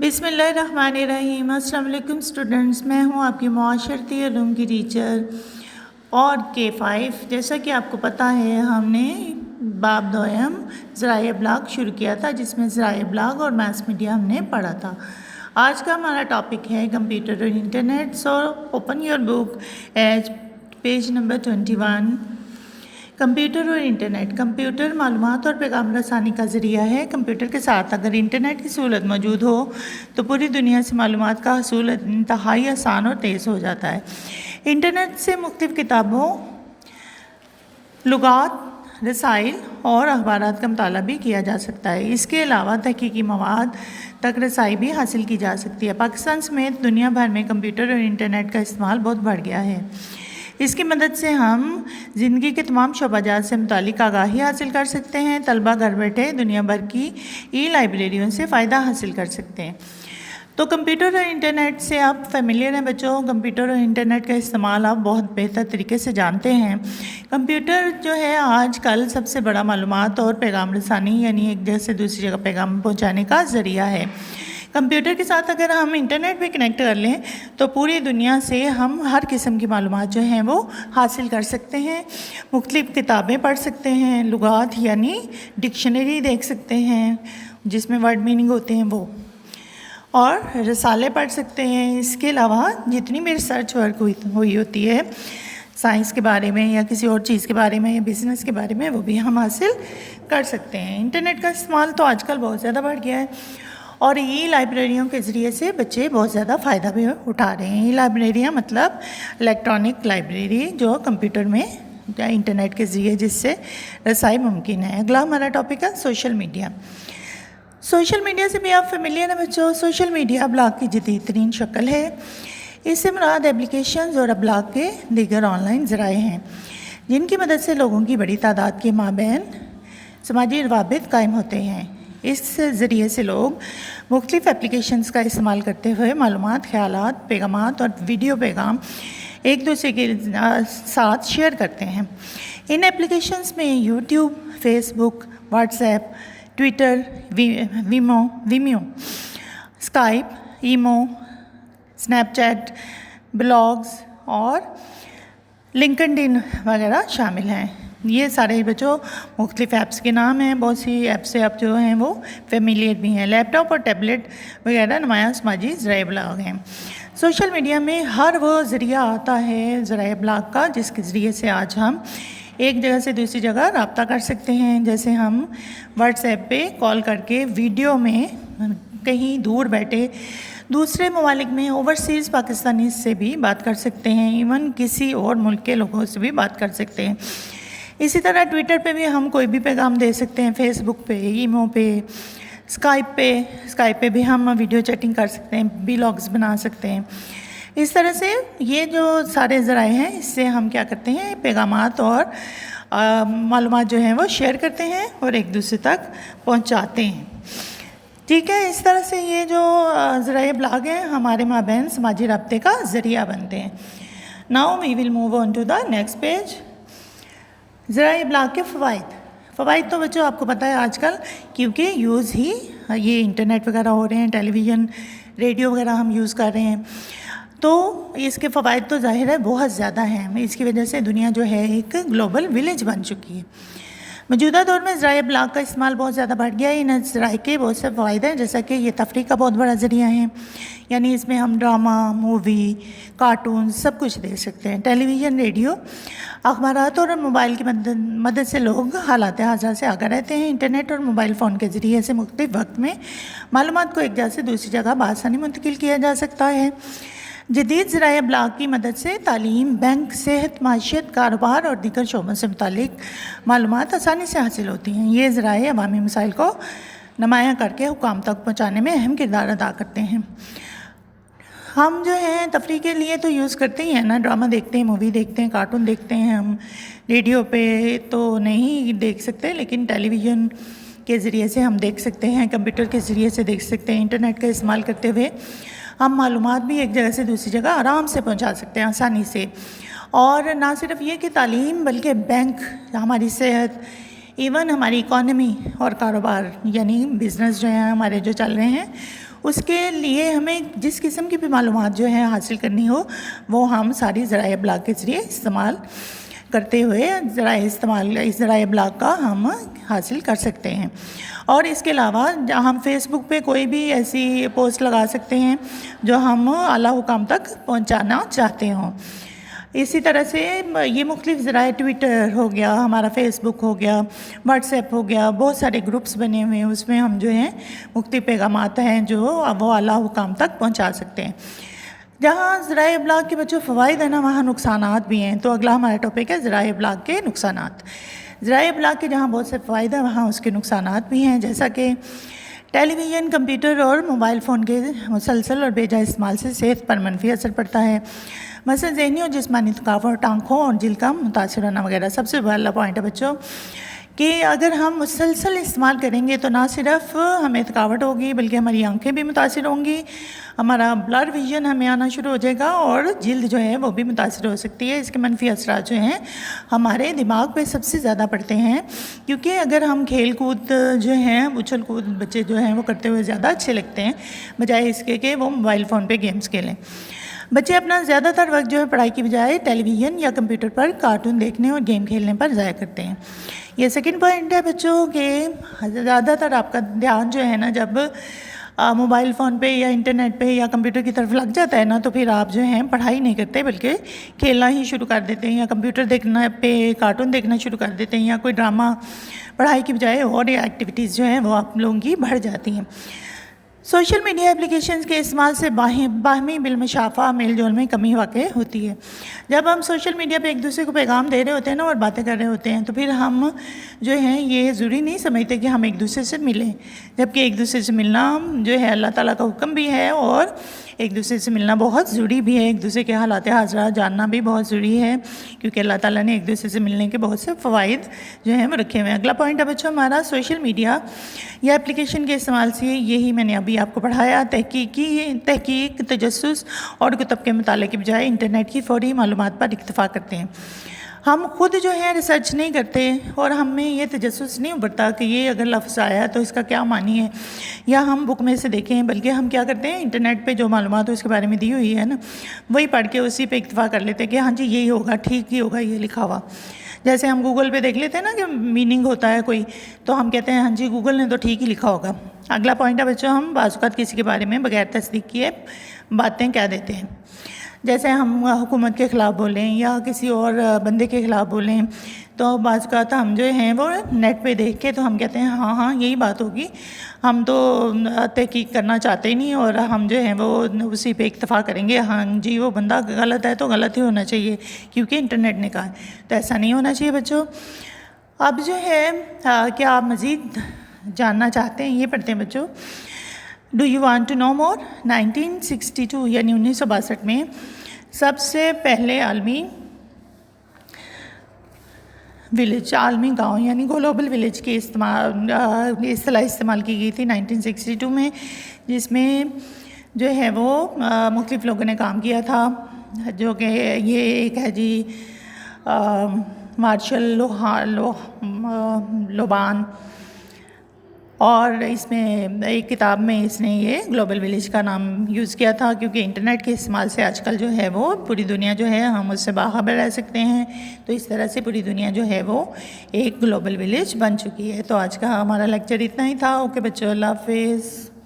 بسم اللہ الرحمن الرحیم۔ السلام علیکم اسٹوڈنٹس، میں ہوں آپ کی معاشرتی علوم کی ٹیچر اور K5۔ جیسا کہ آپ کو پتہ ہے، ہم نے باب دوئم ذرائع ابلاغ شروع کیا تھا، جس میں ذرائع ابلاغ اور میس میڈیا ہم نے پڑھا تھا۔ آج کا ہمارا ٹاپک ہے کمپیوٹر اور internet. So open your book age page number 21۔ Computer اور انٹرنیٹ۔ کمپیوٹر معلومات اور پیغام رسانی کا ذریعہ ہے۔ کمپیوٹر کے ساتھ اگر انٹرنیٹ کی سہولت موجود ہو تو پوری دنیا سے معلومات کا حصول انتہائی آسان اور تیز ہو جاتا ہے۔ انٹرنیٹ سے مختلف کتابوں، لغات، رسائل اور اخبارات کا مطالعہ بھی کیا جا سکتا ہے۔ اس کے علاوہ تحقیقی مواد تک رسائی بھی حاصل کی جا سکتی ہے۔ پاکستان سمیت دنیا بھر میں کمپیوٹر اور انٹرنیٹ کا استعمال بہت بڑھ گیا ہے۔ اس کی مدد سے ہم زندگی کے تمام شعبہ جات سے متعلق آگاہی حاصل کر سکتے ہیں۔ طلبہ گھر بیٹھے دنیا بھر کی ای لائبریریوں سے فائدہ حاصل کر سکتے ہیں۔ تو کمپیوٹر اور انٹرنیٹ سے آپ فیملیئر ہیں بچوں۔ کمپیوٹر اور انٹرنیٹ کا استعمال آپ بہت بہتر طریقے سے جانتے ہیں۔ کمپیوٹر جو ہے آج کل سب سے بڑا معلومات اور پیغام رسانی یعنی ایک جگہ سے دوسری جگہ پیغام پہنچانے کا ذریعہ ہے۔ کمپیوٹر کے ساتھ اگر ہم انٹرنیٹ بھی کنیکٹ کر لیں تو پوری دنیا سے ہم ہر قسم کی معلومات جو ہیں وہ حاصل کر سکتے ہیں۔ مختلف کتابیں پڑھ سکتے ہیں، لغات یعنی ڈکشنری دیکھ سکتے ہیں جس میں ورڈ میننگ ہوتے ہیں وہ، اور رسالے پڑھ سکتے ہیں۔ اس کے علاوہ جتنی بھی ریسرچ ورک ہوئی ہوتی ہے سائنس کے بارے میں یا کسی اور چیز کے بارے میں یا بزنس کے بارے میں، وہ بھی ہم حاصل کر سکتے ہیں۔ انٹرنیٹ کا استعمال تو آج کل بہت زیادہ بڑھ گیا ہے اور ای لائبریریوں کے ذریعے سے بچے بہت زیادہ فائدہ بھی اٹھا رہے ہیں۔ ای لائبریریاں مطلب الیکٹرانک لائبریری جو کمپیوٹر میں یا انٹرنیٹ کے ذریعے جس سے رسائی ممکن ہے۔ اگلا ہمارا ٹاپک ہے سوشل میڈیا۔ سوشل میڈیا سے بھی آپ فیملیئر ہیں بچوں۔ سوشل میڈیا ابلاغ کی جدید ترین شکل ہے۔ اس سے مراد ایپلیکیشنز اور ابلاغ کے دیگر آن لائن ذرائع ہیں جن کی مدد سے لوگوں کی بڑی تعداد کے مابین سماجی روابط قائم ہوتے ہیں۔ اس ذریعے سے لوگ مختلف ایپلیکیشنز کا استعمال کرتے ہوئے معلومات، خیالات، پیغامات اور ویڈیو پیغام ایک دوسرے کے ساتھ شیئر کرتے ہیں۔ ان ایپلیکیشنز میں YouTube, Facebook, WhatsApp, Twitter, Vimeo, Skype, imo, Snapchat, blogs اور لنکڈ ان وغیرہ شامل ہیں۔ یہ سارے بچوں مختلف ایپس کے نام ہیں۔ بہت سی ایپس سے آپ جو ہیں وہ فیملیئر بھی ہیں۔ لیپ ٹاپ اور ٹیبلٹ وغیرہ نمایاں سماجی ذرائع ابلاغ ہیں۔ سوشل میڈیا میں ہر وہ ذریعہ آتا ہے ذرائع ابلاغ کا جس کے ذریعے سے آج ہم ایک جگہ سے دوسری جگہ رابطہ کر سکتے ہیں۔ جیسے ہم واٹس ایپ پہ کال کر کے ویڈیو میں کہیں دور بیٹھے دوسرے ممالک میں اوورسیز پاکستانی سے بھی بات کر سکتے ہیں، ایون کسی اور ملک کے لوگوں سے بھی بات کر سکتے ہیں۔ اسی طرح ٹویٹر پہ بھی ہم کوئی بھی پیغام دے سکتے ہیں، فیس بک پہ، ایمو پہ، اسکائپ پہ بھی ہم ویڈیو چیٹنگ کر سکتے ہیں، ولاگز بنا سکتے ہیں۔ اس طرح سے یہ جو سارے ذرائع ہیں اس سے ہم کیا کرتے ہیں، پیغامات اور معلومات جو ہیں وہ شیئر کرتے ہیں اور ایک دوسرے تک پہنچاتے ہیں۔ ٹھیک ہے، اس طرح سے یہ جو ذرائع ابلاغ ہیں ہمارے مابین سماجی رابطے کا ذریعہ بنتے ہیں۔ Now we will move on to the next page. ذرائع ابلاغ کے فوائد تو بچوں آپ کو پتہ ہے آج کل کیونکہ یوز ہی یہ انٹرنیٹ وغیرہ ہو رہے ہیں، ٹیلی ویژن، ریڈیو وغیرہ ہم یوز کر رہے ہیں، تو اس کے فوائد تو ظاہر ہے بہت زیادہ ہیں۔ اس کی وجہ سے دنیا جو ہے ایک گلوبل ولیج بن چکی ہے۔ موجودہ دور میں ذرائع ابلاغ کا استعمال بہت زیادہ بڑھ گیا ہے۔ ان ذرائع کے بہت سے فوائد ہیں، جیسا کہ یہ تفریح کا بہت بڑا ذریعہ ہے، یعنی اس میں ہم ڈرامہ، مووی، کارٹون سب کچھ دیکھ سکتے ہیں۔ ٹیلی ویژن، ریڈیو، اخبارات اور موبائل کی مدد سے لوگ حالات حاضرہ سے آگاہ رہتے ہیں۔ انٹرنیٹ اور موبائل فون کے ذریعے سے مختلف وقت میں معلومات کو ایک جگہ سے دوسری جگہ بآسانی منتقل کیا جا سکتا ہے۔ جدید ذرائع ابلاغ کی مدد سے تعلیم، بینک، صحت، معیشت، کاروبار اور دیگر شعبوں سے متعلق معلومات آسانی سے حاصل ہوتی ہیں۔ یہ ذرائع عوامی مسائل کو نمایاں کر کے حکام تک پہنچانے میں اہم کردار ادا کرتے ہیں۔ ہم جو ہیں تفریح کے لیے تو یوز کرتے ہی ہیں نا، ڈرامہ دیکھتے ہیں، مووی دیکھتے ہیں، کارٹون دیکھتے ہیں۔ ہم ریڈیو پہ تو نہیں دیکھ سکتے لیکن ٹیلی ویژن کے ذریعے سے ہم دیکھ سکتے ہیں، کمپیوٹر کے ذریعے سے دیکھ سکتے ہیں۔ انٹرنیٹ کا استعمال کرتے ہوئے ہم معلومات بھی ایک جگہ سے دوسری جگہ آرام سے پہنچا سکتے ہیں، آسانی سے۔ اور نہ صرف یہ کہ تعلیم بلکہ بینک، ہماری صحت، ایون ہماری اکانومی اور کاروبار یعنی بزنس جو ہیں ہمارے جو چل رہے ہیں اس کے لیے ہمیں جس قسم کی بھی معلومات جو ہے حاصل کرنی ہو وہ ہم ساری ذرائع ابلاغ کے ذریعے استعمال کرتے ہوئے ذرائع ابلاغ کا ہم حاصل کر سکتے ہیں. اور اس کے علاوہ ہم فیس بک پہ کوئی بھی ایسی پوسٹ لگا سکتے ہیں جو ہم اعلیٰ حکام تک پہنچانا چاہتے ہوں. اسی طرح سے یہ مختلف ذرائع، ٹویٹر ہو گیا، ہمارا فیس بک ہو گیا، واٹس ایپ ہو گیا، بہت سارے گروپس بنے ہوئے ہیں، اس میں ہم جو ہیں مختلف پیغامات ہیں جو وہ اعلیٰ حکام تک پہنچا سکتے ہیں. جہاں ذرائع ابلاغ کے بچوں فوائد ہیں نا، وہاں نقصانات بھی ہیں. تو اگلا ہمارا ٹاپک ہے ذرائع ابلاغ کے نقصانات. ذرائع ابلاغ کے جہاں بہت سے فوائد ہیں وہاں اس کے نقصانات بھی ہیں، جیسا کہ ٹیلی ویژن، کمپیوٹر اور موبائل فون کے مسلسل اور بے جا استعمال سے صحت پر منفی اثر پڑتا ہے، مثلا ذہنی اور جسمانی تھکاوٹ، آنکھوں اور جلد کا متاثر ہونا وغیرہ. سب سے پہلا پوائنٹ ہے بچوں کہ اگر ہم مسلسل استعمال کریں گے تو نہ صرف ہمیں تھکاوٹ ہوگی بلکہ ہماری آنکھیں بھی متاثر ہوں گی، ہمارا بلر ویژن ہمیں آنا شروع ہو جائے گا اور جلد جو ہے وہ بھی متاثر ہو سکتی ہے. اس کے منفی اثرات جو ہیں ہمارے دماغ پہ سب سے زیادہ پڑتے ہیں، کیونکہ اگر ہم کھیل کود جو ہیں، اچھل کود بچے جو ہیں وہ کرتے ہوئے زیادہ اچھے لگتے ہیں بجائے اس کے کہ وہ موبائل فون پہ گیمز کھیلیں. بچے اپنا زیادہ تر وقت جو ہے پڑھائی کی بجائے ٹیلی ویژن یا کمپیوٹر پر کارٹون دیکھنے اور گیم کھیلنے پر ضائع کرتے ہیں. یہ سیکنڈ پوائنٹ ہے بچوں کہ زیادہ تر آپ کا دھیان جو ہے نا جب موبائل فون پہ یا انٹرنیٹ پہ یا کمپیوٹر کی طرف لگ جاتا ہے نا تو پھر آپ جو ہیں پڑھائی نہیں کرتے بلکہ کھیلنا ہی شروع کر دیتے ہیں یا کمپیوٹر دیکھنا پہ کارٹون دیکھنا شروع کر دیتے ہیں یا کوئی ڈرامہ. پڑھائی کی بجائے اور ایکٹیویٹیز جو ہیں وہ آپ لوگوں کی بڑھ جاتی ہیں. سوشل میڈیا اپلیکیشنز کے استعمال سے باہمی بالمشافہ میل جول میں کمی واقع ہوتی ہے. جب ہم سوشل میڈیا پہ ایک دوسرے کو پیغام دے رہے ہوتے ہیں نا اور باتیں کر رہے ہوتے ہیں تو پھر ہم جو ہیں یہ ضروری نہیں سمجھتے کہ ہم ایک دوسرے سے ملیں، جبکہ ایک دوسرے سے ملنا جو ہے اللہ تعالیٰ کا حکم بھی ہے اور ایک دوسرے سے ملنا بہت ضروری بھی ہے. ایک دوسرے کے حالات حاضرات جاننا بھی بہت ضروری ہے کیونکہ اللہ تعالیٰ نے ایک دوسرے سے ملنے کے بہت سے فوائد جو ہیں وہ رکھے ہوئے ہیں. اگلا پوائنٹ ہے بچوں ہمارا سوشل میڈیا یا اپلیکیشن کے استعمال سے، یہی میں نے ابھی آپ کو پڑھایا، تحقیق، تجسس اور کتب کے مطالعے کی بجائے انٹرنیٹ کی فوری معلومات پر اکتفا کرتے ہیں. ہم خود جو ہے ریسرچ نہیں کرتے اور ہم میں یہ تجسس نہیں ابھرتا کہ یہ اگر لفظ آیا تو اس کا کیا معنی ہے یا ہم بک میں سے دیکھیں، بلکہ ہم کیا کرتے ہیں انٹرنیٹ پہ جو معلومات اس کے بارے میں دی ہوئی ہے نا وہی پڑھ کے اسی پہ اکتفا کر لیتے ہیں کہ ہاں جی یہی ہوگا، ٹھیک ہی ہوگا یہ لکھا ہوا. جیسے ہم گوگل پہ دیکھ لیتے ہیں نا کہ میننگ ہوتا ہے کوئی تو ہم کہتے ہیں ہاں جی گوگل نے تو ٹھیک ہی لکھا ہوگا. اگلا پوائنٹ ہے بچوں ہم بعض اوقات کسی کے بارے میں بغیر تصدیق کیے باتیں کہہ دیتے ہیں. جیسے ہم حکومت کے خلاف بولیں یا کسی اور بندے کے خلاف بولیں تو بعض اوقات ہم جو ہیں وہ نیٹ پہ دیکھ کے تو ہم کہتے ہیں ہاں یہی بات ہوگی، ہم تو تحقیق کرنا چاہتے ہی نہیں اور ہم جو ہیں وہ اسی پہ اکتفا کریں گے، ہاں جی وہ بندہ غلط ہے تو غلط ہی ہونا چاہیے کیونکہ انٹرنیٹ نے کہا ہے. تو ایسا نہیں ہونا چاہیے بچوں. اب جو ہے کیا آپ مزید جاننا چاہتے ہیں، یہ پڑھتے ہیں بچوں. Do you want to know more? 1962 یعنی 1962 میں سب سے پہلے عالمی گاؤں یعنی گلوبل ولیج کی اصطلاح استعمال کی گئی تھی 1962 میں، جس میں جو ہے وہ مختلف لوگوں نے کام کیا تھا، جو کہ یہ ایک ہے جی مارشل لوبان، اور اس میں ایک کتاب میں اس نے یہ گلوبل ولیج کا نام یوز کیا تھا کیونکہ انٹرنیٹ کے استعمال سے آج کل جو ہے وہ پوری دنیا جو ہے ہم اس سے باخبر رہ سکتے ہیں. تو اس طرح سے پوری دنیا جو ہے وہ ایک گلوبل ولیج بن چکی ہے. تو آج کا ہمارا لیکچر اتنا ہی تھا. اوکے بچوں، اللہ حافظ.